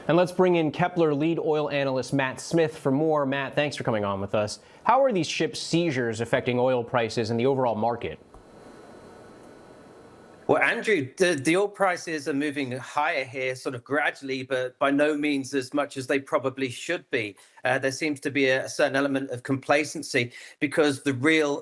And let's bring in Kpler lead oil analyst Matt Smith for more. Matt, thanks for coming on with us. How are these ship seizures affecting oil prices and the overall market? Well, Andrew, the oil prices are moving higher here, sort of gradually, but by no means as much as they probably should be. There seems to be a certain element of complacency because the real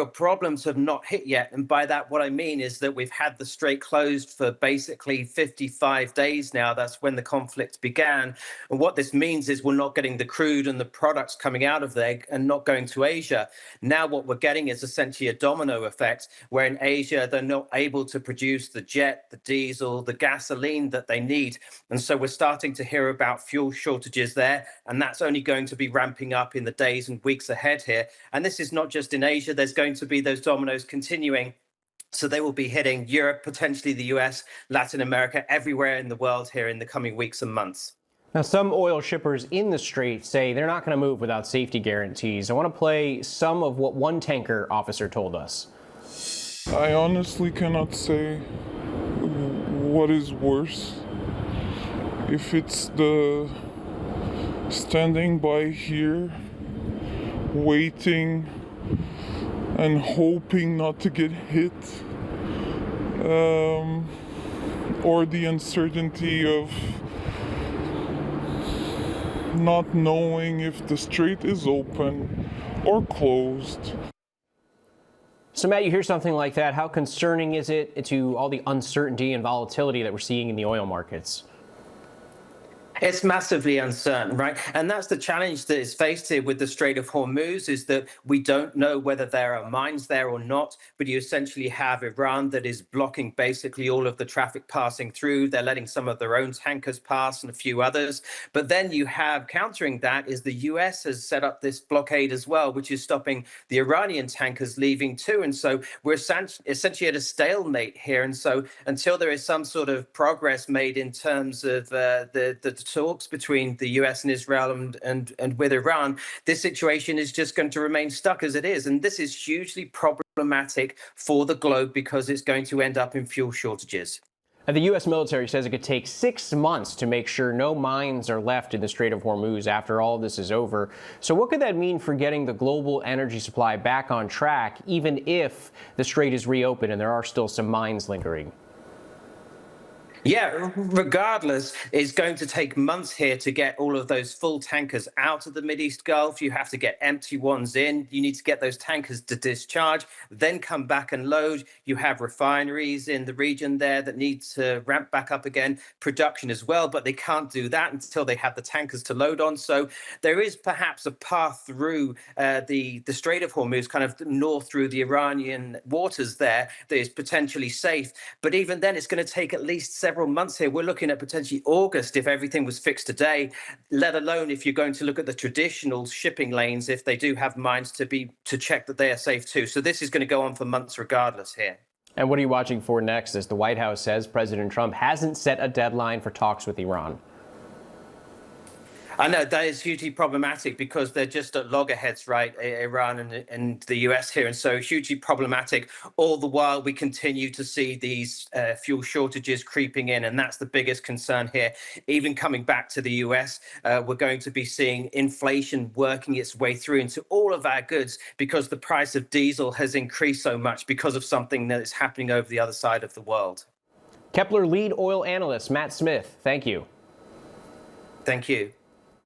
problems have not hit yet. And by that, what I mean is that we've had the strait closed for basically 55 days now. That's when the conflict began. And what this means is we're not getting the crude and the products coming out of there and not going to Asia. Now, what we're getting is essentially a domino effect, where in Asia, they're not able to produce the jet, the diesel, the gasoline that they need. And so we're starting to hear about fuel shortages there. And that's only going to be ramping up in the days and weeks ahead here. And this is not just in Asia. There's going to be those dominoes continuing. So they will be hitting Europe, potentially the US, Latin America, everywhere in the world here in the coming weeks and months. Now, some oil shippers in the Strait say they're not going to move without safety guarantees. I want to play some of what one tanker officer told us. I honestly cannot say what is worse. If it's the standing by here, waiting and hoping not to get hit, or the uncertainty of not knowing if the strait is open or closed. So, Matt, you hear something like that. How concerning is it to all the uncertainty and volatility that we're seeing in the oil markets? It's massively uncertain, right? And that's the challenge that is faced here with the Strait of Hormuz, is that we don't know whether there are mines there or not, but you essentially have Iran that is blocking basically all of the traffic passing through. They're letting some of their own tankers pass and a few others. But then you have, countering that, is the US has set up this blockade as well, which is stopping the Iranian tankers leaving too. And so we're essentially at a stalemate here. And so until there is some sort of progress made in terms of the talks between the US and Israel and with Iran, this situation is just going to remain stuck as it is. And this is hugely problematic for the globe because it's going to end up in fuel shortages. The U.S. military says it could take 6 months to make sure no mines are left in the Strait of Hormuz after all this is over. So what could that mean for getting the global energy supply back on track, even if the strait is reopened and there are still some mines lingering? Yeah, regardless, it's going to take months here to get all of those full tankers out of the Mideast Gulf. You have to get empty ones in. You need to get those tankers to discharge, then come back and load. You have refineries in the region there that need to ramp back up again, production as well, but they can't do that until they have the tankers to load on. So there is perhaps a path through the Strait of Hormuz, kind of north through the Iranian waters there, that is potentially safe. But even then, it's going to take at least several months here. We're looking at potentially August if everything was fixed today, let alone if you're going to look at the traditional shipping lanes, if they do have mines to check that they are safe too. So this is going to go on for months regardless here. And what are you watching for next as the White House says President Trump hasn't set a deadline for talks with Iran? I know that is hugely problematic because they're just at loggerheads, right? Iran and the US here. And so hugely problematic. All the while, we continue to see these fuel shortages creeping in. And that's the biggest concern here. Even coming back to the US, we're going to be seeing inflation working its way through into all of our goods because the price of diesel has increased so much because of something that is happening over the other side of the world. Kpler lead oil analyst Matt Smith, thank you. Thank you.